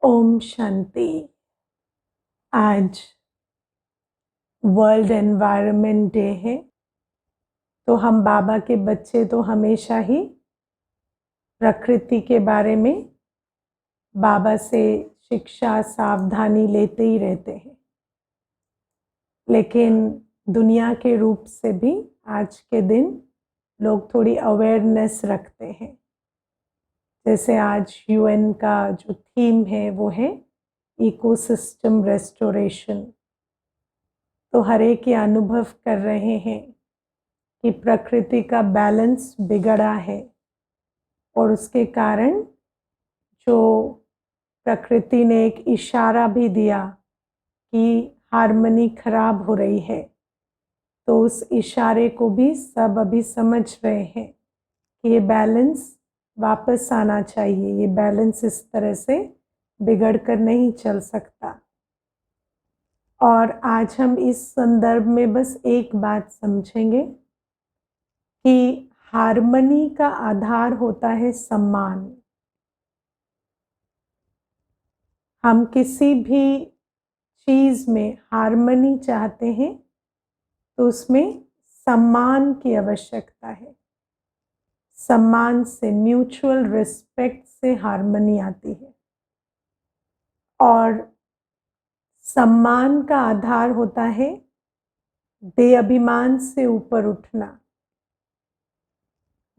ओम शांति। आज world environment day है, तो हम बाबा के बच्चे तो हमेशा ही प्रकृति के बारे में बाबा से शिक्षा सावधानी लेते ही रहते हैं। लेकिन दुनिया के रूप से भी आज के दिन लोग थोड़ी अवेयरनेस रखते हैं। जैसे आज यूएन का जो थीम है वो है इकोसिस्टम रेस्टोरेशन। तो हर एक ये अनुभव कर रहे हैं कि प्रकृति का बैलेंस बिगड़ा है और उसके कारण जो प्रकृति ने एक इशारा भी दिया कि हार्मनी खराब हो रही है, तो उस इशारे को भी सब अभी समझ रहे हैं कि ये बैलेंस वापस आना चाहिए। ये बैलेंस इस तरह से बिगड़ कर नहीं चल सकता। और आज हम इस संदर्भ में बस एक बात समझेंगे कि हार्मनी का आधार होता है सम्मान। हम किसी भी चीज में हार्मनी चाहते हैं तो उसमें सम्मान की आवश्यकता है। सम्मान से, म्यूचुअल रिस्पेक्ट से हार्मनी आती है। और सम्मान का आधार होता है बेअभिमान से ऊपर उठना।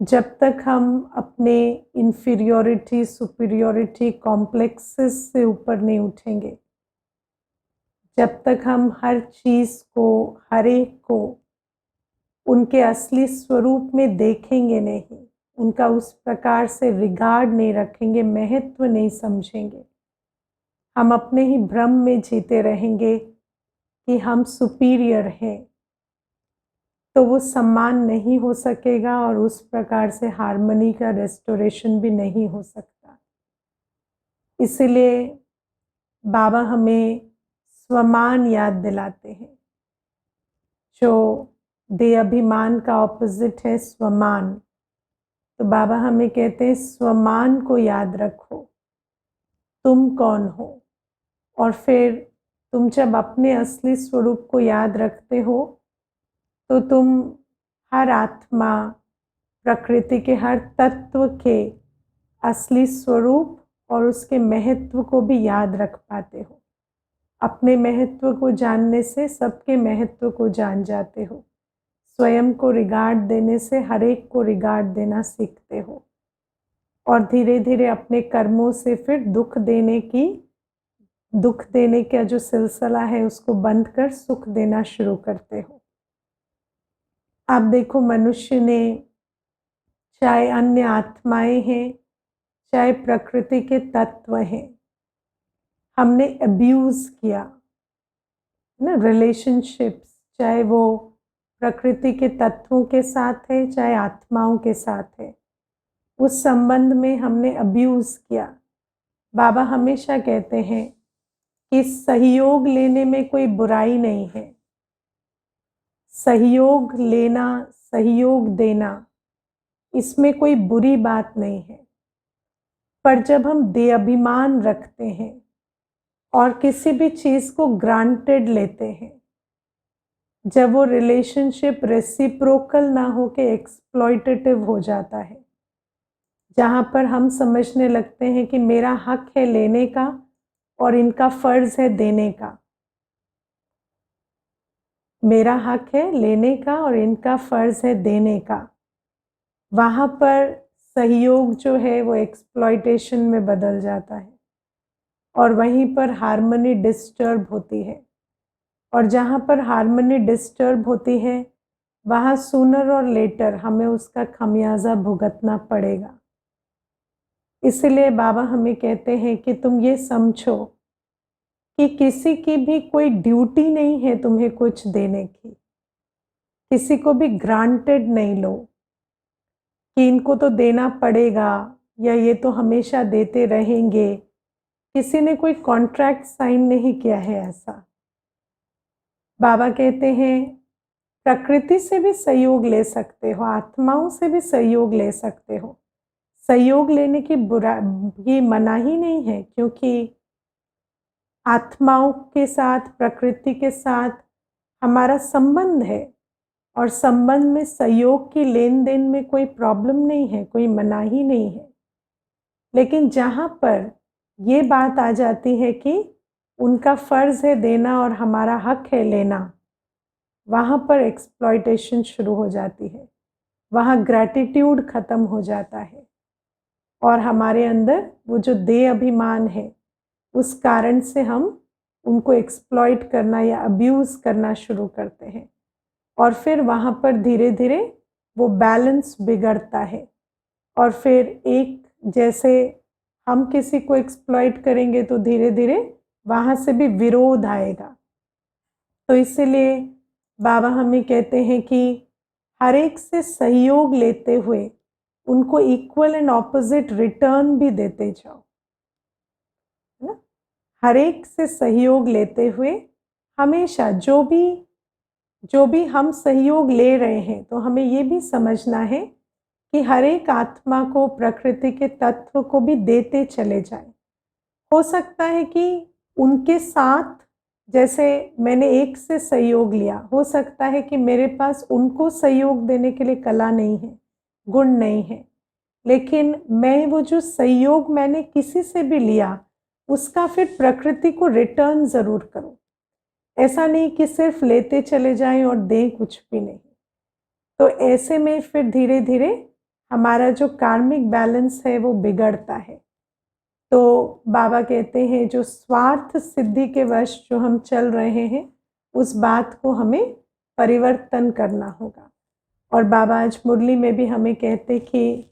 जब तक हम अपने इन्फीरियोरिटी सुपीरियोरिटी कॉम्प्लेक्सेस से ऊपर नहीं उठेंगे, जब तक हम हर चीज को, हर एक को उनके असली स्वरूप में देखेंगे नहीं, उनका उस प्रकार से रिगार्ड नहीं रखेंगे, महत्व नहीं समझेंगे, हम अपने ही भ्रम में जीते रहेंगे कि हम सुपीरियर हैं, तो वो सम्मान नहीं हो सकेगा और उस प्रकार से हार्मनी का रेस्टोरेशन भी नहीं हो सकता। इसलिए बाबा हमें स्वमान याद दिलाते हैं। जो बेअभिमान का ऑपोजिट है स्वमान, तो बाबा हमें कहते हैं स्वमान को याद रखो, तुम कौन हो। और फिर तुम जब अपने असली स्वरूप को याद रखते हो तो तुम हर आत्मा, प्रकृति के हर तत्व के असली स्वरूप और उसके महत्व को भी याद रख पाते हो। अपने महत्व को जानने से सबके महत्व को जान जाते हो। स्वयं को रिगार्ड देने से हर एक को रिगार्ड देना सीखते हो। और धीरे धीरे अपने कर्मों से फिर दुख देने का जो सिलसिला है उसको बंद कर सुख देना शुरू करते हो। आप देखो, मनुष्य ने, चाहे अन्य आत्माएं हैं, चाहे प्रकृति के तत्व हैं, हमने अब्यूज किया ना रिलेशनशिप्स, चाहे वो प्रकृति के तत्वों के साथ है चाहे आत्माओं के साथ है, उस संबंध में हमने अब्यूज किया। बाबा हमेशा कहते हैं कि सहयोग लेने में कोई बुराई नहीं है। सहयोग लेना, सहयोग देना, इसमें कोई बुरी बात नहीं है। पर जब हम बेअभिमान रखते हैं और किसी भी चीज को ग्रांटेड लेते हैं, जब वो रिलेशनशिप रेसिप्रोकल ना हो के एक्सप्लॉयटेटिव हो जाता है, जहां पर हम समझने लगते हैं कि मेरा हक है लेने का और इनका फर्ज है देने का, मेरा हक है लेने का और इनका फर्ज है देने का, वहां पर सहयोग जो है वो एक्सप्लॉयटेशन में बदल जाता है और वहीं पर हार्मनी डिस्टर्ब होती है। और जहां पर हार्मनी डिस्टर्ब होती है वहां सूनर और लेटर हमें उसका खमियाजा भुगतना पड़ेगा। इसलिए बाबा हमें कहते हैं कि तुम ये समझो कि किसी की भी कोई ड्यूटी नहीं है तुम्हें कुछ देने की। किसी को भी ग्रांटेड नहीं लो कि इनको तो देना पड़ेगा या ये तो हमेशा देते रहेंगे। किसी ने कोई कॉन्ट्रैक्ट साइन नहीं किया है ऐसा। बाबा कहते हैं प्रकृति से भी सहयोग ले सकते हो, आत्माओं से भी सहयोग ले सकते हो। सहयोग लेने की मनाही नहीं है, क्योंकि आत्माओं के साथ, प्रकृति के साथ हमारा संबंध है और संबंध में सहयोग की लेन देन में कोई प्रॉब्लम नहीं है, कोई मनाही नहीं है। लेकिन जहाँ पर ये बात आ जाती है कि उनका फ़र्ज़ है देना और हमारा हक है लेना, वहाँ पर एक्सप्लॉयटेशन शुरू हो जाती है, वहाँ ग्रैटिट्यूड ख़त्म हो जाता है और हमारे अंदर वो जो देह अभिमान है, उस कारण से हम उनको एक्सप्लॉइट करना या अब्यूज़ करना शुरू करते हैं और फिर वहाँ पर धीरे धीरे वो बैलेंस बिगड़ता है और फिर एक जैसे हम किसी को एक्सप्लॉइट करेंगे तो धीरे धीरे वहाँ से भी विरोध आएगा। तो इसीलिए बाबा हमें कहते हैं कि हर एक से सहयोग लेते हुए उनको इक्वल एंड ऑपोजिट रिटर्न भी देते जाओ, है ना। हर एक से सहयोग लेते हुए हमेशा जो भी हम सहयोग ले रहे हैं, तो हमें ये भी समझना है कि हर एक आत्मा को, प्रकृति के तत्व को भी देते चले जाए। हो सकता है कि उनके साथ, जैसे मैंने एक से सहयोग लिया, हो सकता है कि मेरे पास उनको सहयोग देने के लिए कला नहीं है, गुण नहीं है, लेकिन मैं वो जो सहयोग मैंने किसी से भी लिया, उसका फिर प्रकृति को रिटर्न ज़रूर करूँ। ऐसा नहीं कि सिर्फ लेते चले जाएं और दें कुछ भी नहीं। तो ऐसे में फिर धीरे धीरे हमारा जो कार्मिक बैलेंस है वो बिगड़ता है। तो बाबा कहते हैं जो स्वार्थ सिद्धि के वश जो हम चल रहे हैं, उस बात को हमें परिवर्तन करना होगा। और बाबा आज मुरली में भी हमें कहते कि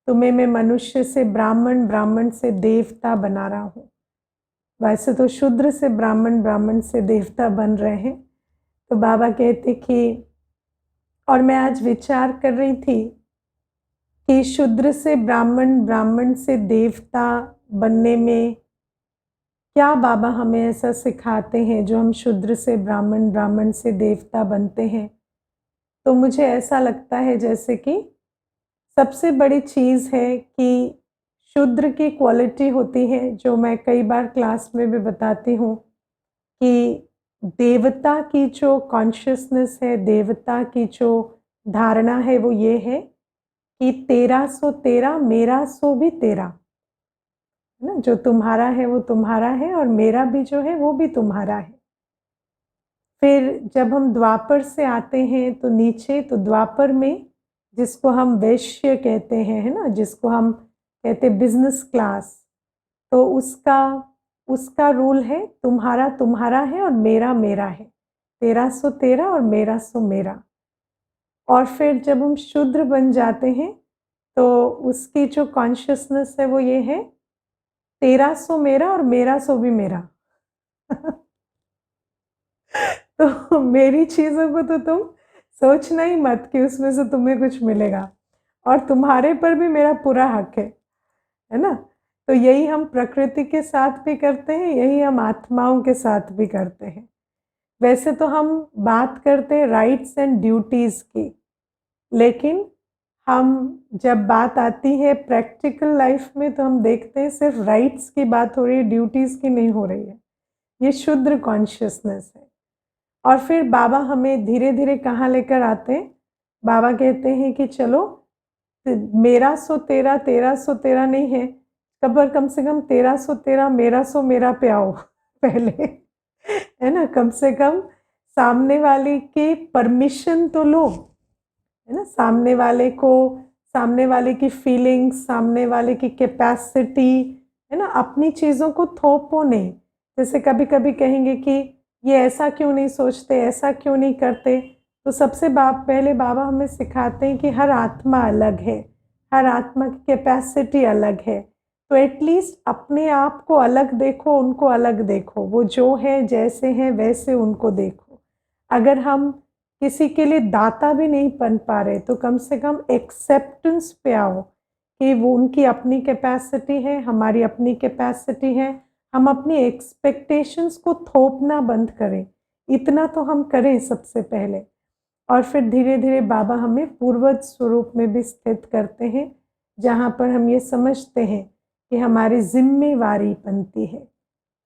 तुम्हें मैं मनुष्य से ब्राह्मण, ब्राह्मण से देवता बना रहा हूँ। वैसे तो शूद्र से ब्राह्मण, ब्राह्मण से देवता बन रहे हैं। तो बाबा कहते कि, और मैं आज विचार कर रही थी कि शूद्र से ब्राह्मण, ब्राह्मण से देवता बनने में क्या बाबा हमें ऐसा सिखाते हैं जो हम शूद्र से ब्राह्मण, ब्राह्मण से देवता बनते हैं। तो मुझे ऐसा लगता है जैसे कि सबसे बड़ी चीज़ है कि शूद्र की क्वालिटी होती है, जो मैं कई बार क्लास में भी बताती हूँ, कि देवता की जो कॉन्शियसनेस है, देवता की जो धारणा है, वो ये है कि तेरा सो तेरा, मेरा सो भी तेरा, है ना। जो तुम्हारा है वो तुम्हारा है और मेरा भी जो है वो भी तुम्हारा है। फिर जब हम द्वापर से आते हैं तो नीचे, तो द्वापर में जिसको हम वैश्य कहते हैं, है ना, जिसको हम कहते हैं बिजनेस क्लास, तो उसका रूल है तुम्हारा तुम्हारा है और मेरा मेरा है, तेरा सो तेरा और मेरा सो मेरा। और फिर जब हम शूद्र बन जाते हैं तो उसकी जो कॉन्शियसनेस है वो ये है, तेरा सो मेरा और मेरा सो भी मेरा। तो मेरी चीज़ों को तो तुम सोचना ही मत कि उसमें से तुम्हें कुछ मिलेगा, और तुम्हारे पर भी मेरा पूरा हक है ना। तो यही हम प्रकृति के साथ भी करते हैं, यही हम आत्माओं के साथ भी करते हैं। वैसे तो हम बात करते हैं राइट्स एंड ड्यूटीज़ की, लेकिन हम जब बात आती है प्रैक्टिकल लाइफ में तो हम देखते हैं सिर्फ राइट्स की बात हो रही है, ड्यूटीज़ की नहीं हो रही है। ये शुद्र कॉन्शियसनेस है। और फिर बाबा हमें धीरे धीरे कहाँ लेकर आते हैं। बाबा कहते हैं कि चलो मेरा सो तेरा, तेरा सो तेरा नहीं है, कम से कम तेरा सो तेरा, मेरा सो मेरा पे आओ पहले, है ना। कम से कम सामने वाले की परमिशन तो लो, है ना। सामने वाले की फीलिंग्स, सामने वाले की कैपेसिटी, है ना। अपनी चीज़ों को थोपो नहीं। जैसे कभी कभी कहेंगे कि ये ऐसा क्यों नहीं सोचते, ऐसा क्यों नहीं करते, तो सबसे पहले बाबा हमें सिखाते हैं कि हर आत्मा अलग है, हर आत्मा की कैपेसिटी अलग है। तो एटलीस्ट अपने आप को अलग देखो, उनको अलग देखो, वो जो है जैसे हैं वैसे उनको देखो। अगर हम किसी के लिए दाता भी नहीं बन पा रहे तो कम से कम एक्सेप्टेंस पे आओ कि वो उनकी अपनी कैपेसिटी है, हमारी अपनी कैपेसिटी है। हम अपनी एक्सपेक्टेशंस को थोपना बंद करें, इतना तो हम करें सबसे पहले। और फिर धीरे धीरे बाबा हमें पूर्वज स्वरूप में भी स्थित करते हैं, जहाँ पर हम ये समझते हैं कि हमारी जिम्मेवारी बनती है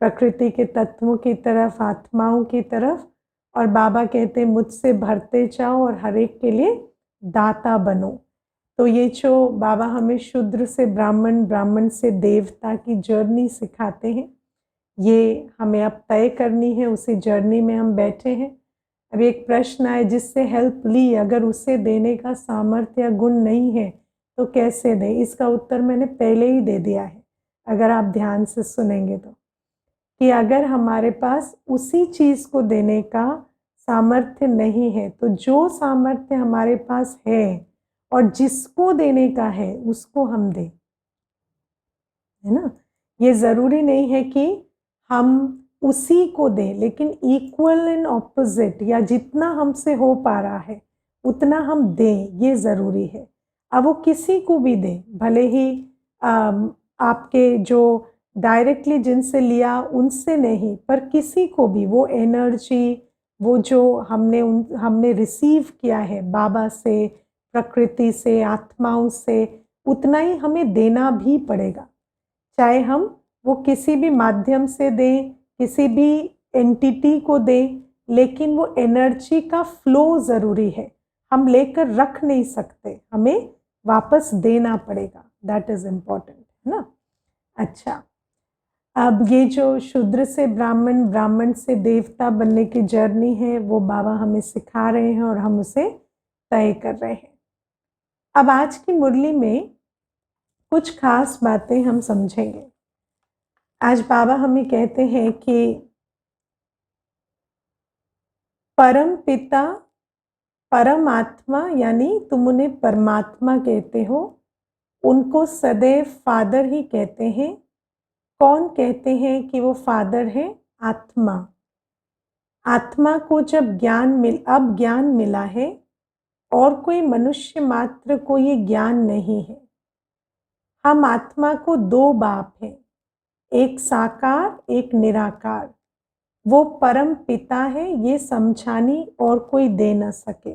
प्रकृति के तत्वों की तरफ, आत्माओं की तरफ। और बाबा कहते हैं मुझसे भरते जाओ और हर एक के लिए दाता बनो। तो ये जो बाबा हमें शूद्र से ब्राह्मण, ब्राह्मण से देवता की जर्नी सिखाते हैं, ये हमें अब तय करनी है। उसी जर्नी में हम बैठे हैं। अब एक प्रश्न आए, जिससे हेल्प ली, अगर उसे देने का सामर्थ्य या गुण नहीं है तो कैसे दें? इसका उत्तर मैंने पहले ही दे दिया है, अगर आप ध्यान से सुनेंगे तो, कि अगर हमारे पास उसी चीज़ को देने का सामर्थ्य नहीं है तो जो सामर्थ्य हमारे पास है और जिसको देने का है उसको हम दें, है ना। ये ज़रूरी नहीं है कि हम उसी को दें, लेकिन इक्वल एंड ऑपोजिट, या जितना हमसे हो पा रहा है उतना हम दें, ये ज़रूरी है। अब वो किसी को भी दें, भले ही आपके जो डायरेक्टली जिनसे लिया उनसे नहीं, पर किसी को भी वो एनर्जी, वो जो हमने रिसीव किया है बाबा से, प्रकृति से, आत्माओं से, उतना ही हमें देना भी पड़ेगा। चाहे हम वो किसी भी माध्यम से दें, किसी भी एंटिटी को दें, लेकिन वो एनर्जी का फ्लो ज़रूरी है। हम लेकर रख नहीं सकते, हमें वापस देना पड़ेगा। दैट इज़ इम्पॉर्टेंट, है ना। अच्छा, अब ये जो शूद्र से ब्राह्मण, ब्राह्मण से देवता बनने की जर्नी है, वो बाबा हमें सिखा रहे हैं और हम उसे तय कर रहे हैं। अब आज की मुरली में कुछ खास बातें हम समझेंगे। आज बाबा हमें कहते हैं कि परम पिता, परमात्मा, यानी तुम उन्हें परमात्मा कहते हो, उनको सदैव फादर ही कहते हैं। कौन कहते हैं कि वो फादर है? आत्मा। आत्मा को जब अब ज्ञान मिला है, और कोई मनुष्य मात्र को ये ज्ञान नहीं है। हम आत्मा को दो बाप हैं, एक साकार, एक निराकार। वो परम पिता है, ये समझानी और कोई दे न सके।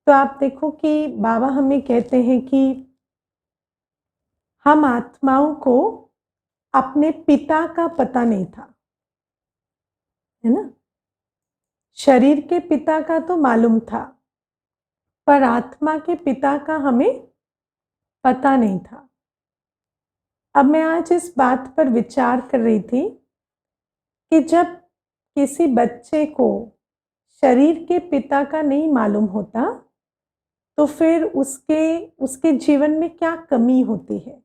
तो आप देखो कि बाबा हमें कहते हैं कि हम आत्माओं को अपने पिता का पता नहीं था, है ना। शरीर के पिता का तो मालूम था, पर आत्मा के पिता का हमें पता नहीं था। अब मैं आज इस बात पर विचार कर रही थी कि जब किसी बच्चे को शरीर के पिता का नहीं मालूम होता, तो फिर उसके जीवन में क्या कमी होती है।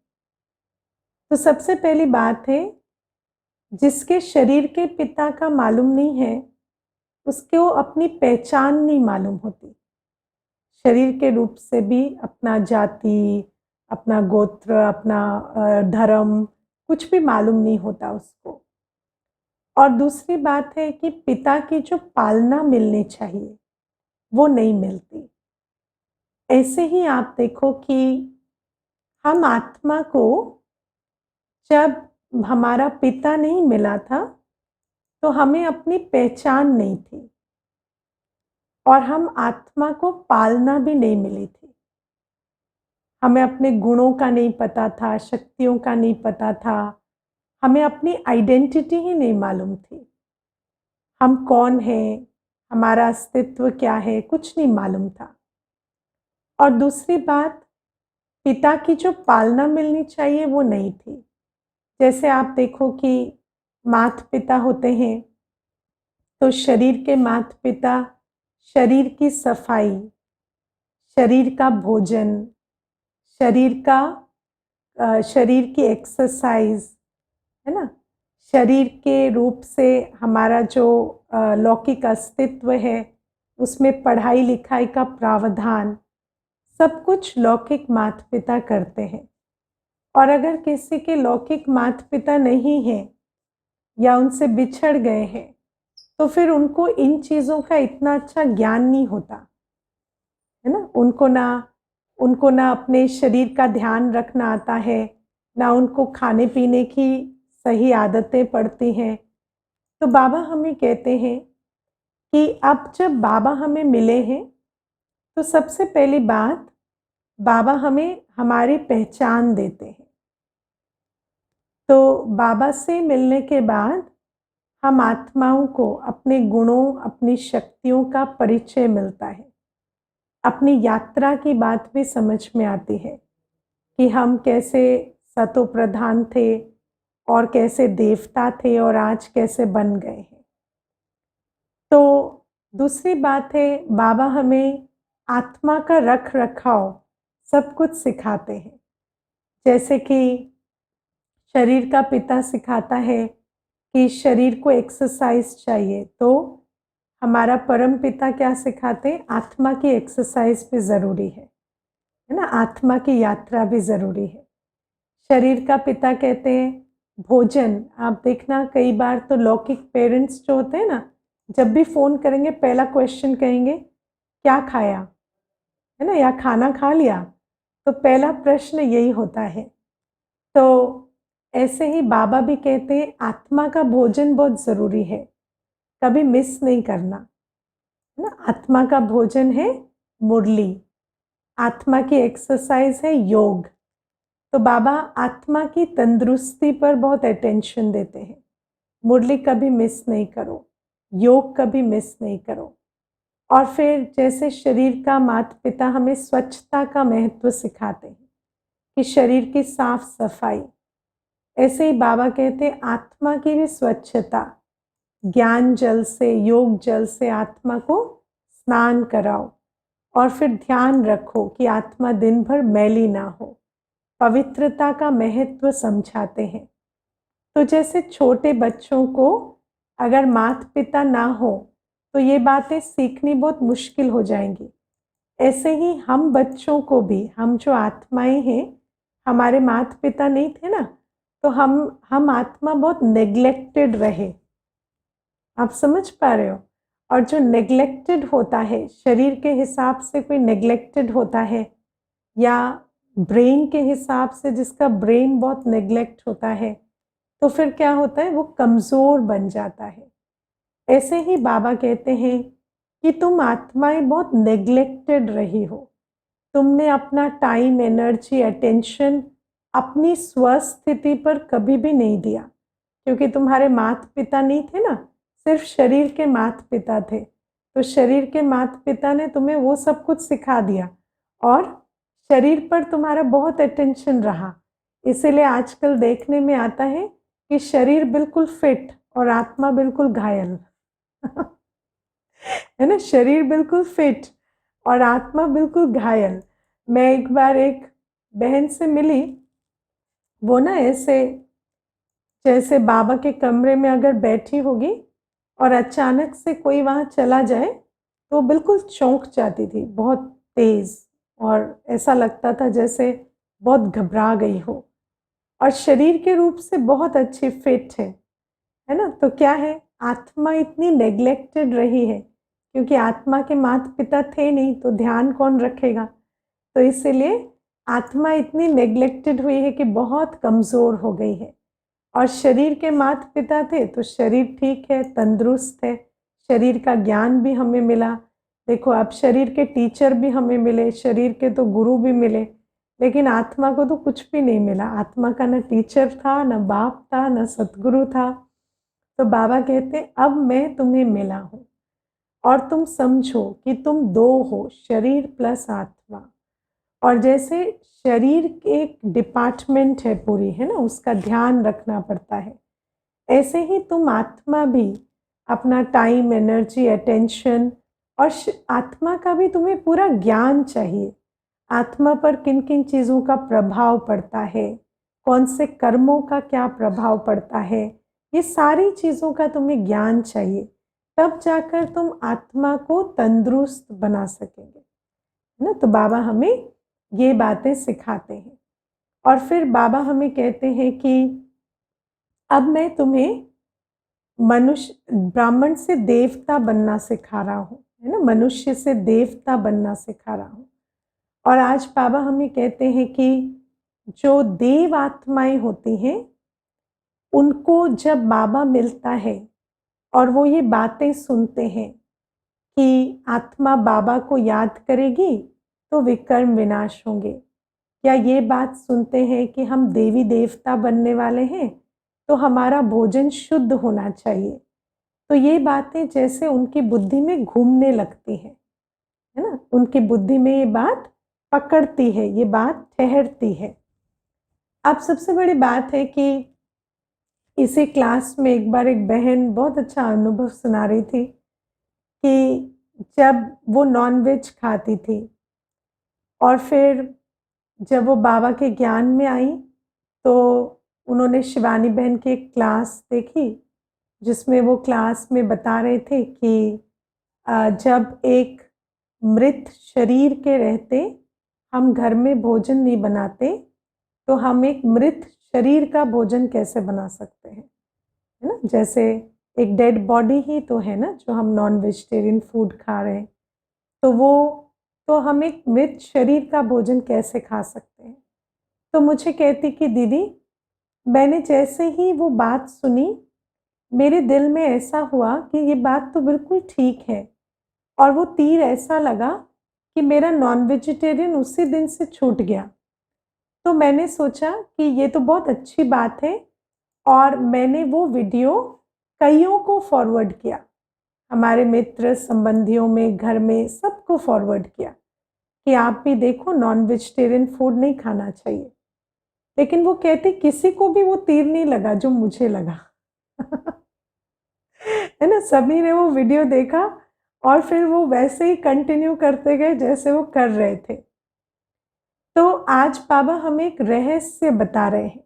तो सबसे पहली बात है, जिसके शरीर के पिता का मालूम नहीं है, उसको अपनी पहचान नहीं मालूम होती। शरीर के रूप से भी अपना जाति, अपना गोत्र, अपना धर्म, कुछ भी मालूम नहीं होता उसको। और दूसरी बात है कि पिता की जो पालना मिलनी चाहिए वो नहीं मिलती। ऐसे ही आप देखो कि हम आत्मा को जब हमारा पिता नहीं मिला था, तो हमें अपनी पहचान नहीं थी, और हम आत्मा को पालना भी नहीं मिली थी। हमें अपने गुणों का नहीं पता था, शक्तियों का नहीं पता था, हमें अपनी आइडेंटिटी ही नहीं मालूम थी। हम कौन हैं, हमारा अस्तित्व क्या है, कुछ नहीं मालूम था। और दूसरी बात, पिता की जो पालना मिलनी चाहिए वो नहीं थी। जैसे आप देखो कि माता पिता होते हैं, तो शरीर के माता पिता शरीर की सफाई, शरीर का भोजन, शरीर की एक्सरसाइज, है ना, शरीर के रूप से हमारा जो लौकिक अस्तित्व है, उसमें पढ़ाई लिखाई का प्रावधान, सब कुछ लौकिक माता पिता करते हैं। और अगर किसी के लौकिक माता पिता नहीं हैं या उनसे बिछड़ गए हैं, तो फिर उनको इन चीज़ों का इतना अच्छा ज्ञान नहीं होता, है ना। उनको ना अपने शरीर का ध्यान रखना आता है, ना उनको खाने पीने की सही आदतें पड़ती हैं। तो बाबा हमें कहते हैं कि अब जब बाबा हमें मिले हैं, तो सबसे पहली बात, बाबा हमें हमारी पहचान देते हैं। तो बाबा से मिलने के बाद हम आत्माओं को अपने गुणों, अपनी शक्तियों का परिचय मिलता है। अपनी यात्रा की बात भी समझ में आती है कि हम कैसे सतो प्रधान थे और कैसे देवता थे और आज कैसे बन गए हैं। तो दूसरी बात है, बाबा हमें आत्मा का रख रखाव सब कुछ सिखाते हैं। जैसे कि शरीर का पिता सिखाता है कि शरीर को एक्सरसाइज चाहिए, तो हमारा परम पिता क्या सिखाते हैं, आत्मा की एक्सरसाइज भी ज़रूरी है ना, आत्मा की यात्रा भी ज़रूरी है। शरीर का पिता कहते हैं भोजन, आप देखना कई बार तो लौकिक पेरेंट्स जो होते हैं ना, जब भी फ़ोन करेंगे पहला क्वेश्चन कहेंगे क्या खाया, है ना, या खाना खा लिया, तो पहला प्रश्न यही होता है। तो ऐसे ही बाबा भी कहते हैं आत्मा का भोजन बहुत ज़रूरी है, कभी मिस नहीं करना, है ना। आत्मा का भोजन है मुरली, आत्मा की एक्सरसाइज है योग। तो बाबा आत्मा की तंदुरुस्ती पर बहुत अटेंशन देते हैं। मुरली कभी मिस नहीं करो, योग कभी मिस नहीं करो। और फिर जैसे शरीर का माता पिता हमें स्वच्छता का महत्व सिखाते हैं कि शरीर की साफ सफाई, ऐसे ही बाबा कहते हैं आत्मा की भी स्वच्छता, ज्ञान जल से, योग जल से आत्मा को स्नान कराओ और फिर ध्यान रखो कि आत्मा दिन भर मैली ना हो। पवित्रता का महत्व समझाते हैं। तो जैसे छोटे बच्चों को अगर माता पिता ना हो तो ये बातें सीखनी बहुत मुश्किल हो जाएंगी। ऐसे ही हम बच्चों को भी, हम जो आत्माएं हैं, हमारे माता पिता नहीं थे ना, तो हम आत्मा बहुत नेग्लेक्टेड रहे। आप समझ पा रहे हो। और जो नेग्लेक्टेड होता है, शरीर के हिसाब से कोई नेग्लेक्टेड होता है, या ब्रेन के हिसाब से जिसका ब्रेन बहुत नेग्लेक्ट होता है, तो फिर क्या होता है, वो कमज़ोर बन जाता है। ऐसे ही बाबा कहते हैं कि तुम आत्माएं बहुत नेग्लेक्टेड रही हो, तुमने अपना टाइम, एनर्जी, अटेंशन अपनी स्वस्थिति पर कभी भी नहीं दिया, क्योंकि तुम्हारे माता पिता नहीं थे ना, सिर्फ शरीर के माता पिता थे। तो शरीर के माता पिता ने तुम्हें वो सब कुछ सिखा दिया और शरीर पर तुम्हारा बहुत अटेंशन रहा। इसीलिए आजकल देखने में आता है कि शरीर बिल्कुल फिट और आत्मा बिल्कुल घायल है ना, शरीर बिल्कुल फिट और आत्मा बिल्कुल घायल। मैं एक बार एक बहन से मिली, वो ना ऐसे जैसे बाबा के कमरे में अगर बैठी होगी और अचानक से कोई वहाँ चला जाए तो बिल्कुल चौंक जाती थी, बहुत तेज़, और ऐसा लगता था जैसे बहुत घबरा गई हो। और शरीर के रूप से बहुत अच्छी फिट है ना। तो क्या है, आत्मा इतनी नेग्लेक्टेड रही है क्योंकि आत्मा के माता पिता थे नहीं, तो ध्यान कौन रखेगा। तो इसीलिए आत्मा इतनी नेग्लेक्टेड हुई है कि बहुत कमज़ोर हो गई है। और शरीर के माता पिता थे तो शरीर ठीक है, तंदुरुस्त है, शरीर का ज्ञान भी हमें मिला। देखो अब शरीर के टीचर भी हमें मिले, शरीर के तो गुरु भी मिले, लेकिन आत्मा को तो कुछ भी नहीं मिला। आत्मा का न टीचर था, न बाप था, न सतगुरु था। तो बाबा कहते अब मैं तुम्हें मिला हूँ और तुम समझो कि तुम दो हो, शरीर प्लस आत्मा। और जैसे शरीर एक डिपार्टमेंट है पूरी, है ना, उसका ध्यान रखना पड़ता है, ऐसे ही तुम आत्मा भी अपना टाइम, एनर्जी, अटेंशन, और आत्मा का भी तुम्हें पूरा ज्ञान चाहिए। आत्मा पर किन किन चीज़ों का प्रभाव पड़ता है, कौन से कर्मों का क्या प्रभाव पड़ता है, ये सारी चीज़ों का तुम्हें ज्ञान चाहिए, तब जाकर तुम आत्मा को तंदुरुस्त बना सकेंगे, है ना। तो बाबा हमें ये बातें सिखाते हैं। और फिर बाबा हमें कहते हैं कि अब मैं तुम्हें मनुष्य, ब्राह्मण से देवता बनना सिखा रहा हूँ, है ना, मनुष्य से देवता बनना सिखा रहा हूँ। और आज बाबा हमें कहते हैं कि जो देव आत्माएं होती हैं, उनको जब बाबा मिलता है और वो ये बातें सुनते हैं कि आत्मा बाबा को याद करेगी तो विकर्म विनाश होंगे, या ये बात सुनते हैं कि हम देवी देवता बनने वाले हैं तो हमारा भोजन शुद्ध होना चाहिए। तो ये बातें जैसे उनकी बुद्धि में घूमने लगती हैं, है ना? उनकी बुद्धि में ये बात पकड़ती है, ये बात ठहरती है। अब सबसे बड़ी बात है कि इसी क्लास में एक बार एक बहन बहुत अच्छा अनुभव सुना रही थी कि जब वो नॉन-वेज खाती थी और फिर जब वो बाबा के ज्ञान में आई, तो उन्होंने शिवानी बहन की एक क्लास देखी, जिसमें वो क्लास में बता रहे थे कि जब एक मृत शरीर के रहते हम घर में भोजन नहीं बनाते, तो हम एक मृत शरीर का भोजन कैसे बना सकते हैं, है ना? जैसे एक डेड बॉडी ही तो है ना, जो हम नॉन वेजिटेरियन फूड खा रहे हैं, तो हम एक मृत शरीर का भोजन कैसे खा सकते हैं? तो मुझे कहती कि दीदी, मैंने जैसे ही वो बात सुनी, मेरे दिल में ऐसा हुआ कि ये बात तो बिल्कुल ठीक है, और वो तीर ऐसा लगा कि मेरा नॉन वेजिटेरियन उसी दिन से छूट गया। तो मैंने सोचा कि ये तो बहुत अच्छी बात है, और मैंने वो वीडियो कइयों को फॉरवर्ड किया, हमारे मित्र संबंधियों में, घर में सबको फॉरवर्ड किया कि आप भी देखो, नॉन वेजिटेरियन फूड नहीं खाना चाहिए। लेकिन वो कहते किसी को भी वो तीर नहीं लगा जो मुझे लगा। है ना? सभी ने वो वीडियो देखा और फिर वो वैसे ही कंटिन्यू करते गए जैसे वो कर रहे थे। तो आज बाबा हमें एक रहस्य बता रहे हैं।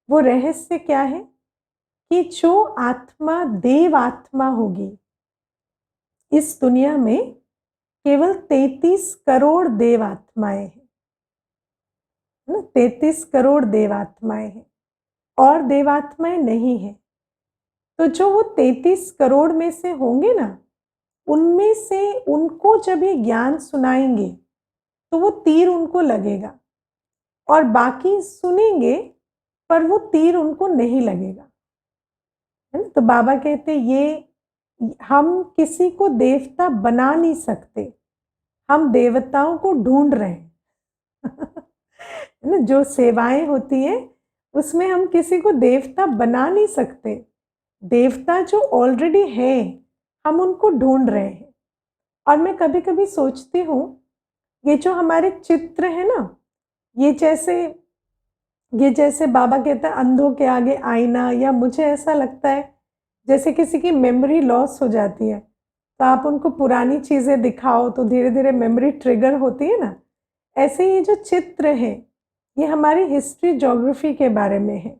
वो रहस्य क्या है कि जो आत्मा देव आत्मा होगी, इस दुनिया में केवल 33 करोड़ देव आत्माएं हैं, है ना? 33 करोड़ देव आत्माएं हैं और देवात्माएं नहीं हैं। तो जो वो 33 करोड़ में से होंगे ना, उनमें से उनको जब ये ज्ञान सुनाएंगे तो वो तीर उनको लगेगा, और बाकी सुनेंगे पर वो तीर उनको नहीं लगेगा, है ना? तो बाबा कहते ये हम किसी को देवता बना नहीं सकते, हम देवताओं को ढूंढ रहे हैं। है ना? जो सेवाएं होती हैं उसमें हम किसी को देवता बना नहीं सकते, देवता जो ऑलरेडी है हम उनको ढूंढ रहे हैं। और मैं कभी कभी सोचती हूँ, ये जो हमारे चित्र है ना, ये जैसे बाबा कहता है अंधों के आगे आईना, या मुझे ऐसा लगता है जैसे किसी की मेमोरी लॉस हो जाती है, तो आप उनको पुरानी चीज़ें दिखाओ तो धीरे धीरे मेमोरी ट्रिगर होती है ना। ऐसे ये जो चित्र हैं, ये हमारी हिस्ट्री ज्योग्राफी के बारे में है,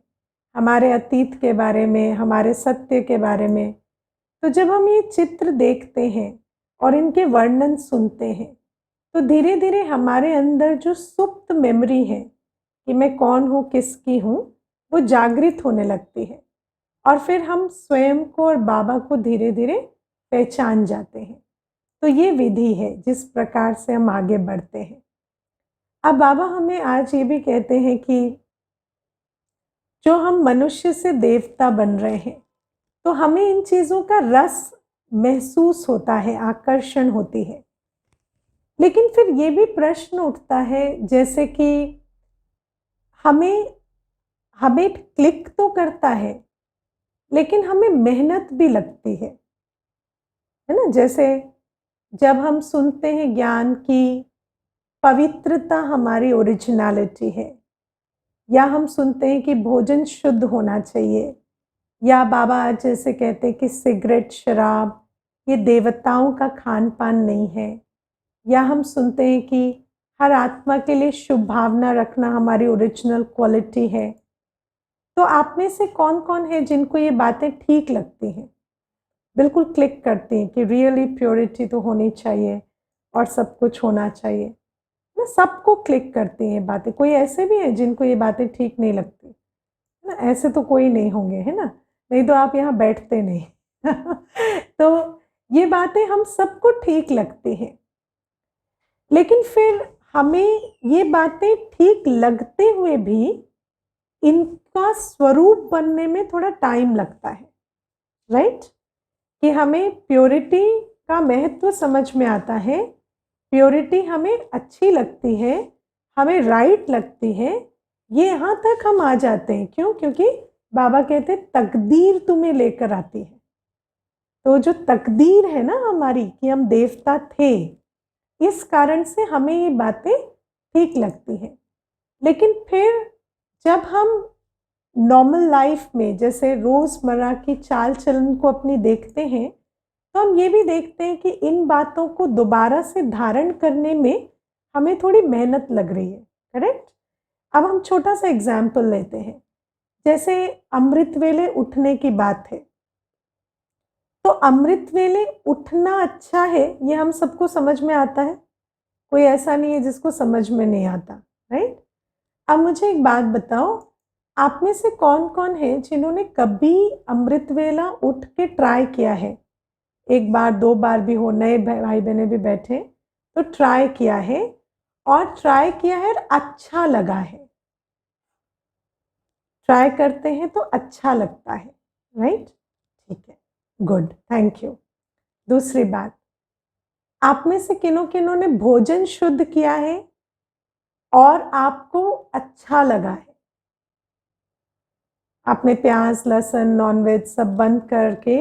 हमारे अतीत के बारे में, हमारे सत्य के बारे में। तो जब हम ये चित्र देखते हैं और इनके वर्णन सुनते हैं, तो धीरे धीरे हमारे अंदर जो सुप्त मेमोरी है कि मैं कौन हूँ, किसकी हूँ, वो जागृत होने लगती है, और फिर हम स्वयं को और बाबा को धीरे धीरे पहचान जाते हैं। तो ये विधि है जिस प्रकार से हम आगे बढ़ते हैं। अब बाबा हमें आज ये भी कहते हैं कि जो हम मनुष्य से देवता बन रहे हैं, तो हमें इन चीज़ों का रस महसूस होता है, आकर्षण होती है। लेकिन फिर ये भी प्रश्न उठता है, जैसे कि हमें हमें क्लिक तो करता है, लेकिन हमें मेहनत भी लगती है ना? जैसे जब हम सुनते हैं ज्ञान की पवित्रता हमारी ओरिजिनलिटी है, या हम सुनते हैं कि भोजन शुद्ध होना चाहिए, या बाबा आज जैसे कहते हैं कि सिगरेट, शराब ये देवताओं का खान पान नहीं है, या हम सुनते हैं कि हर आत्मा के लिए शुभ भावना रखना हमारी ओरिजिनल क्वालिटी है। तो आप में से कौन कौन है जिनको ये बातें ठीक लगती हैं, बिल्कुल क्लिक करती हैं कि रियली प्योरिटी तो होनी चाहिए और सब कुछ होना चाहिए ना? सबको क्लिक करती हैं बातें। कोई ऐसे भी हैं जिनको ये बातें ठीक नहीं लगती, है ना? ऐसे तो कोई नहीं होंगे, है ना? नहीं तो आप यहाँ बैठते नहीं। तो ये बातें हम सबको ठीक लगती हैं, लेकिन फिर हमें ये बातें ठीक लगते हुए भी इनका स्वरूप बनने में थोड़ा टाइम लगता है, राइट? कि हमें प्योरिटी का महत्व समझ में आता है, प्योरिटी हमें अच्छी लगती है, हमें राइट लगती है, ये यहाँ तक हम आ जाते हैं। क्यों? क्योंकि बाबा कहते तकदीर तुम्हें लेकर आती है। तो जो तकदीर है ना हमारी कि हम देवता थे, इस कारण से हमें ये बातें ठीक लगती हैं। लेकिन फिर जब हम नॉर्मल लाइफ में जैसे रोज़मर्रा की चाल चलन को अपनी देखते हैं, तो हम ये भी देखते हैं कि इन बातों को दोबारा से धारण करने में हमें थोड़ी मेहनत लग रही है। करेक्ट? अब हम छोटा सा एग्जाम्पल लेते हैं, जैसे अमृत वेले उठने की बात है। तो अमृत वेले उठना अच्छा है, ये हम सबको समझ में आता है, कोई ऐसा नहीं है जिसको समझ में नहीं आता, राइट? अब मुझे एक बात बताओ, आप में से कौन कौन है जिन्होंने कभी अमृत वेला उठ के ट्राई किया है? एक बार 2 बार भी हो, नए भाई बहने भी बैठे तो ट्राई किया है, और ट्राई किया है और अच्छा लगा है। ट्राई करते हैं तो अच्छा लगता है, राइट? ठीक है, गुड, थैंक यू। दूसरी बात, आप में से किन्हों किन्हों ने भोजन शुद्ध किया है और आपको अच्छा लगा है? आपने प्याज लहसुन नॉनवेज सब बंद करके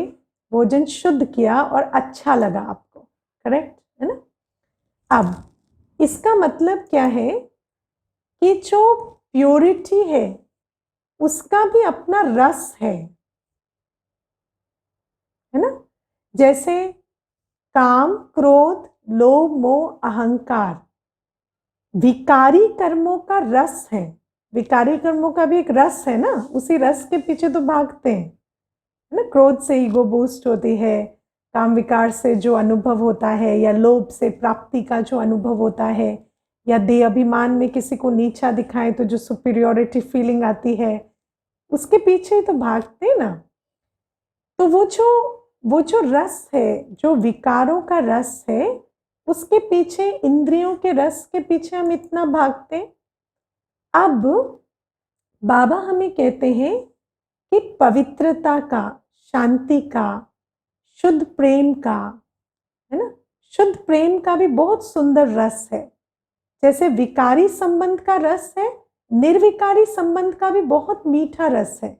भोजन शुद्ध किया और अच्छा लगा आपको, करेक्ट है ना? अब इसका मतलब क्या है कि जो प्योरिटी है उसका भी अपना रस है ना? जैसे काम क्रोध लोभ मोह अहंकार विकारी कर्मों का रस है। विकारी कर्मों का भी एक रस है ना, उसी रस के पीछे तो भागते हैं, है ना? क्रोध से ईगो बूस्ट होती है, काम विकार से जो अनुभव होता है, या लोभ से प्राप्ति का जो अनुभव होता है, या देह अभिमान में किसी को नीचा दिखाए तो जो सुपीरियोरिटी फीलिंग आती है, उसके पीछे ही तो भागते हैं ना। तो वो जो रस है, जो विकारों का रस है, उसके पीछे, इंद्रियों के रस के पीछे हम इतना भागते हैं। अब बाबा हमें कहते हैं कि पवित्रता का, शांति का, शुद्ध प्रेम का, है ना, शुद्ध प्रेम का भी बहुत सुंदर रस है। जैसे विकारी संबंध का रस है, निर्विकारी संबंध का भी बहुत मीठा रस है।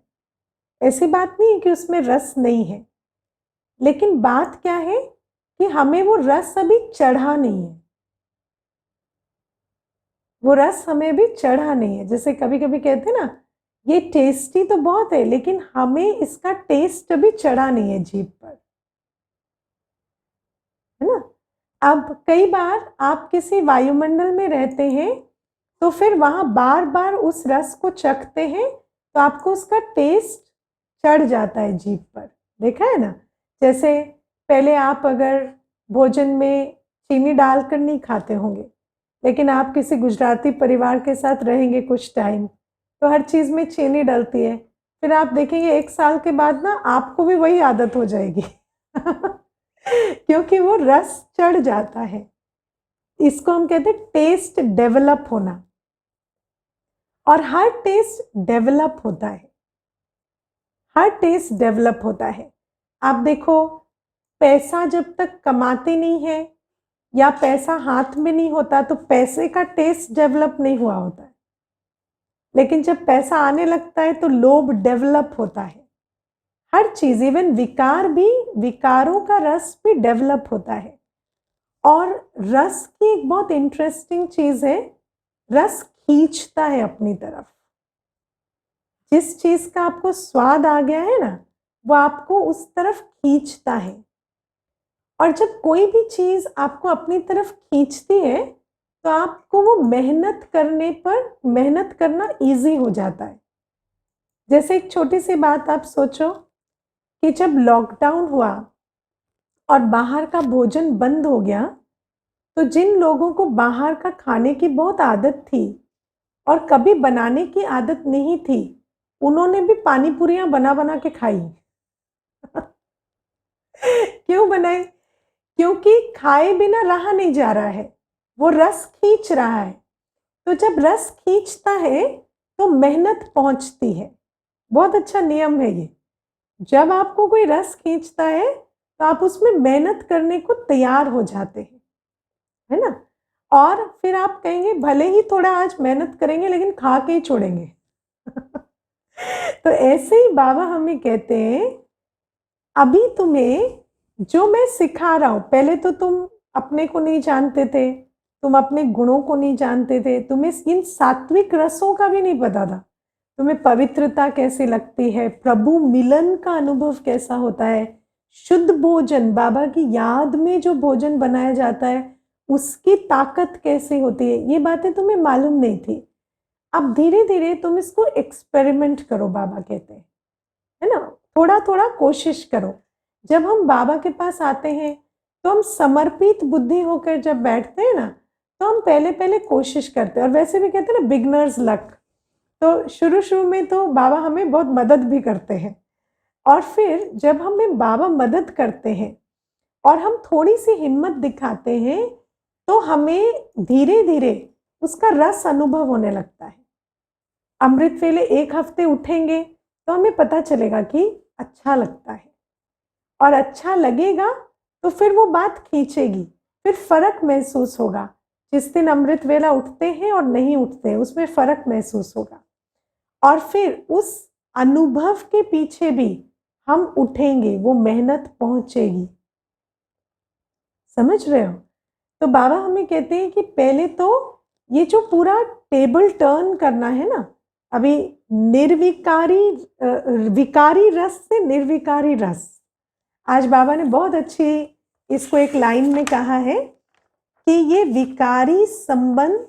ऐसी बात नहीं है कि उसमें रस नहीं है, लेकिन बात क्या है कि हमें वो रस अभी चढ़ा नहीं है। वो रस हमें भी चढ़ा नहीं है। जैसे कभी कभी कहते हैं ना, ये टेस्टी तो बहुत है लेकिन हमें इसका टेस्ट अभी चढ़ा नहीं है जीभ पर, है ना? अब कई बार आप किसी वायुमंडल में रहते हैं तो फिर वहां बार बार उस रस को चखते हैं तो आपको उसका टेस्ट चढ़ जाता है जीभ पर। देखा है ना? जैसे पहले आप अगर भोजन में चीनी डालकर नहीं खाते होंगे, लेकिन आप किसी गुजराती परिवार के साथ रहेंगे कुछ टाइम तो हर चीज़ में चीनी डलती है। फिर आप देखेंगे 1 साल के बाद ना आपको भी वही आदत हो जाएगी क्योंकि वो रस चढ़ जाता है। इसको हम कहते हैं टेस्ट डेवलप होना, और हर टेस्ट डेवलप होता है, हर टेस्ट डेवलप होता है। आप देखो, पैसा जब तक कमाते नहीं है या पैसा हाथ में नहीं होता तो पैसे का टेस्ट डेवलप नहीं हुआ होता है, लेकिन जब पैसा आने लगता है तो लोभ डेवलप होता है। हर चीज, इवन विकार भी, विकारों का रस भी डेवलप होता है। और रस की एक बहुत इंटरेस्टिंग चीज है, रस खींचता है अपनी तरफ। जिस चीज का आपको स्वाद आ गया है ना, वो आपको उस तरफ खींचता है। और जब कोई भी चीज आपको अपनी तरफ खींचती है तो आपको वो मेहनत करने पर, मेहनत करना इजी हो जाता है। जैसे एक छोटी सी बात आप सोचो कि जब लॉकडाउन हुआ और बाहर का भोजन बंद हो गया, तो जिन लोगों को बाहर का खाने की बहुत आदत थी और कभी बनाने की आदत नहीं थी, उन्होंने भी पानी पूरियां बना बना के खाई क्यों बनाई? क्योंकि खाए बिना रहा नहीं जा रहा है, वो रस खींच रहा है। तो जब रस खींचता है तो मेहनत पहुंचती है। बहुत अच्छा नियम है ये। जब आपको कोई रस खींचता है तो आप उसमें मेहनत करने को तैयार हो जाते हैं, है ना? और फिर आप कहेंगे भले ही थोड़ा आज मेहनत करेंगे लेकिन खा के ही छोड़ेंगे तो ऐसे ही बाबा हमें कहते हैं, अभी तुम्हें जो मैं सिखा रहा हूँ, पहले तो तुम अपने को नहीं जानते थे, तुम अपने गुणों को नहीं जानते थे, तुम्हें इन सात्विक रसों का भी नहीं पता था, तुम्हें पवित्रता कैसी लगती है, प्रभु मिलन का अनुभव कैसा होता है, शुद्ध भोजन, बाबा की याद में जो भोजन बनाया जाता है उसकी ताकत कैसी होती है, ये बातें तुम्हें मालूम नहीं थी। अब धीरे धीरे तुम इसको एक्सपेरिमेंट करो, बाबा कहते हैं, है ना, थोड़ा थोड़ा कोशिश करो। जब हम बाबा के पास आते हैं तो हम समर्पित बुद्धि होकर जब बैठते हैं ना, तो हम पहले पहले कोशिश करते हैं, और वैसे भी कहते हैं ना बिगनर्स लक, तो शुरू शुरू में तो बाबा हमें बहुत मदद भी करते हैं, और फिर जब हमें बाबा मदद करते हैं और हम थोड़ी सी हिम्मत दिखाते हैं तो हमें धीरे धीरे उसका रस अनुभव होने लगता है। अमृत वेले 1 हफ्ते उठेंगे तो हमें पता चलेगा कि अच्छा लगता है, और अच्छा लगेगा तो फिर वो बात खींचेगी, फिर फर्क महसूस होगा। जिस दिन अमृत वेला उठते हैं और नहीं उठते हैं उसमें फर्क महसूस होगा, और फिर उस अनुभव के पीछे भी हम उठेंगे, वो मेहनत पहुंचेगी। समझ रहे हो? तो बाबा हमें कहते हैं कि पहले तो ये जो पूरा टेबल टर्न करना है ना, अभी निर्विकारी विकारी रस से निर्विकारी रस, आज बाबा ने बहुत अच्छी इसको एक लाइन में कहा है कि ये विकारी संबंध,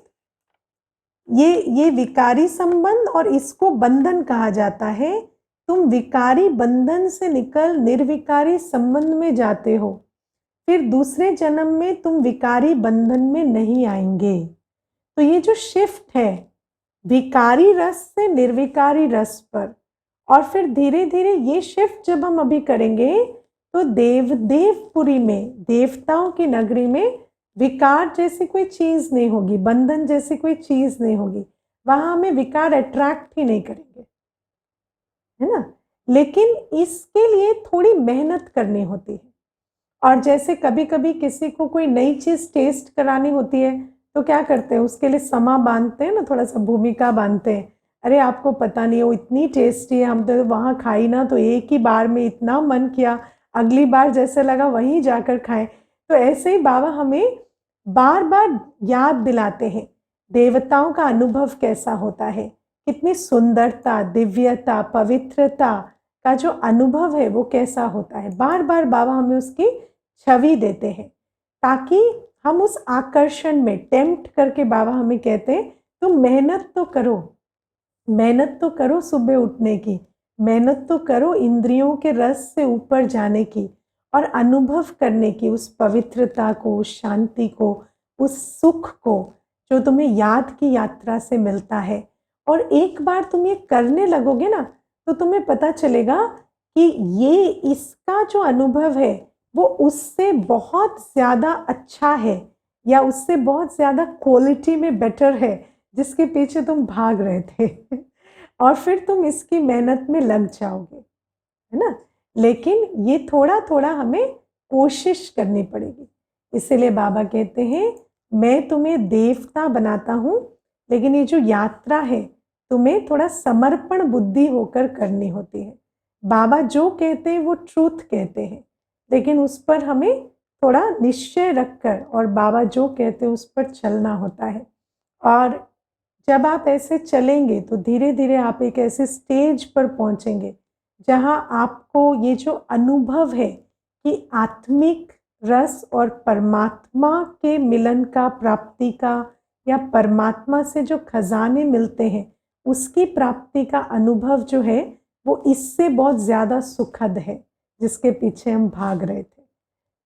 ये विकारी संबंध और इसको बंधन कहा जाता है। तुम विकारी बंधन से निकल निर्विकारी संबंध में जाते हो, फिर दूसरे जन्म में तुम विकारी बंधन में नहीं आएंगे। तो ये जो शिफ्ट है विकारी रस से निर्विकारी रस पर, और फिर धीरे धीरे ये शिफ्ट जब हम अभी करेंगे तो देवपुरी में, देवताओं की नगरी में विकार जैसी कोई चीज नहीं होगी, बंधन जैसी कोई चीज नहीं होगी, वहां हमें विकार अट्रैक्ट ही नहीं करेंगे, है ना। लेकिन इसके लिए थोड़ी मेहनत करनी होती है, और जैसे कभी कभी किसी को कोई नई चीज टेस्ट करानी होती है तो क्या करते हैं, उसके लिए समा बांधते हैं ना, थोड़ा सा भूमिका बांधते हैं, अरे आपको पता नहीं, वो इतनी टेस्टी है, हम तो वहाँ खाई ना तो एक ही बार में इतना मन किया, अगली बार जैसे लगा वहीं जाकर खाएं। तो ऐसे ही बाबा हमें बार बार याद दिलाते हैं देवताओं का अनुभव कैसा होता है, कितनी सुंदरता, दिव्यता, पवित्रता का जो अनुभव है वो कैसा होता है। बार बार बाबा हमें उसकी छवि देते हैं ताकि हम उस आकर्षण में टेम्प्ट करके, बाबा हमें कहते हैं तुम मेहनत तो करो, मेहनत तो करो सुबह उठने की, मेहनत तो करो इंद्रियों के रस से ऊपर जाने की और अनुभव करने की, उस पवित्रता को, उस शांति को, उस सुख को जो तुम्हें याद की यात्रा से मिलता है। और एक बार तुम ये करने लगोगे ना तो तुम्हें पता चलेगा कि ये इसका जो अनुभव है वो उससे बहुत ज़्यादा अच्छा है, या उससे बहुत ज़्यादा क्वालिटी में बेटर है जिसके पीछे तुम भाग रहे थे और फिर तुम इसकी मेहनत में लग जाओगे, है ना। लेकिन ये थोड़ा थोड़ा हमें कोशिश करनी पड़ेगी। इसीलिए बाबा कहते हैं मैं तुम्हें देवता बनाता हूँ, लेकिन ये जो यात्रा है तुम्हें थोड़ा समर्पण बुद्धि होकर करनी होती है। बाबा जो कहते हैं वो ट्रूथ कहते हैं, लेकिन उस पर हमें थोड़ा निश्चय रखकर और बाबा जो कहते हैं उस पर चलना होता है। और जब आप ऐसे चलेंगे तो धीरे धीरे आप एक ऐसे स्टेज पर पहुंचेंगे जहां आपको ये जो अनुभव है कि आत्मिक रस और परमात्मा के मिलन का, प्राप्ति का, या परमात्मा से जो खजाने मिलते हैं उसकी प्राप्ति का अनुभव जो है वो इससे बहुत ज़्यादा सुखद है जिसके पीछे हम भाग रहे थे।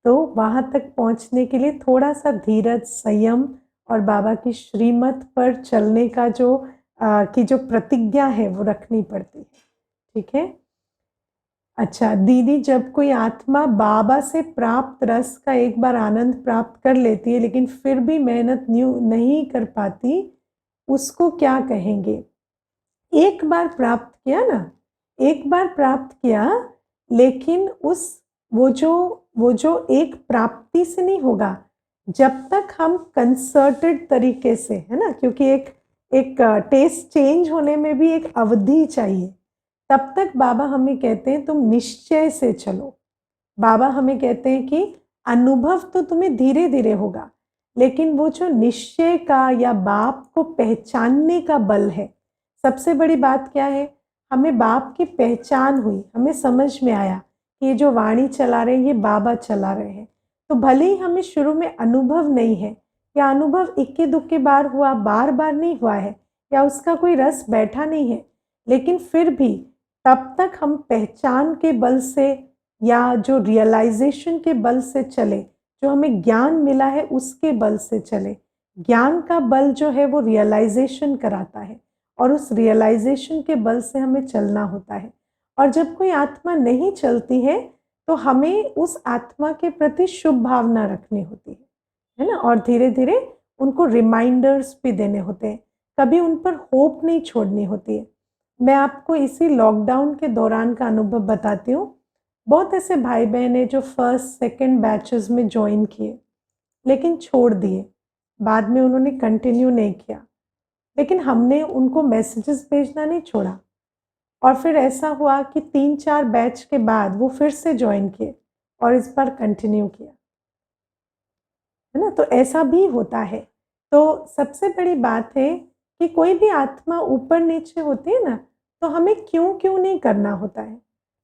तो वहाँ तक पहुँचने के लिए थोड़ा सा धीरज, संयम और बाबा की श्रीमत पर चलने का जो प्रतिज्ञा है वो रखनी पड़ती है। ठीक है। अच्छा दीदी, जब कोई आत्मा बाबा से प्राप्त रस का एक बार आनंद प्राप्त कर लेती है लेकिन फिर भी मेहनत नहीं कर पाती, उसको क्या कहेंगे? एक बार प्राप्त किया ना, एक बार प्राप्त किया, लेकिन वो जो एक प्राप्ति से नहीं होगा जब तक हम कंसर्टेड तरीके से, है ना, क्योंकि एक टेस्ट चेंज होने में भी एक अवधि चाहिए। तब तक बाबा हमें कहते हैं तुम निश्चय से चलो। बाबा हमें कहते हैं कि अनुभव तो तुम्हें धीरे धीरे होगा, लेकिन वो जो निश्चय का या बाप को पहचानने का बल है, सबसे बड़ी बात क्या है, हमें बाप की पहचान हुई, हमें समझ में आया कि ये जो वाणी चला रहे हैं ये बाबा चला रहे हैं। तो भले ही हमें शुरू में अनुभव नहीं है, या अनुभव इक्के दुक्के बार हुआ, बार बार नहीं हुआ है, या उसका कोई रस बैठा नहीं है, लेकिन फिर भी तब तक हम पहचान के बल से या जो रियलाइजेशन के बल से चले, जो हमें ज्ञान मिला है उसके बल से चले। ज्ञान का बल जो है वो रियलाइजेशन कराता है, और उस रियलाइजेशन के बल से हमें चलना होता है। और जब कोई आत्मा नहीं चलती है तो हमें उस आत्मा के प्रति शुभ भावना रखनी होती है ना, और धीरे धीरे उनको रिमाइंडर्स भी देने होते हैं, कभी उन पर होप नहीं छोड़नी होती है। मैं आपको इसी लॉकडाउन के दौरान का अनुभव बताती हूँ। बहुत ऐसे भाई बहन हैं जो फर्स्ट सेकंड बैचेस में ज्वाइन किए, लेकिन छोड़ दिए, बाद में उन्होंने कंटिन्यू नहीं किया, लेकिन हमने उनको मैसेजेस भेजना नहीं छोड़ा। और फिर ऐसा हुआ कि 3-4 बैच के बाद वो फिर से ज्वाइन किए और इस बार कंटिन्यू किया, है ना। तो ऐसा भी होता है। तो सबसे बड़ी बात है कि कोई भी आत्मा ऊपर नीचे होती है ना, तो हमें क्यों क्यों नहीं करना होता है।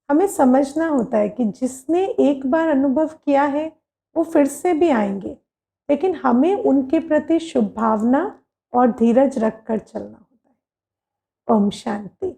हमें समझना होता है कि जिसने एक बार अनुभव किया है वो फिर से भी आएंगे, लेकिन हमें उनके प्रति शुभ भावना और धीरज रखकर चलना होता है। ओम शांति।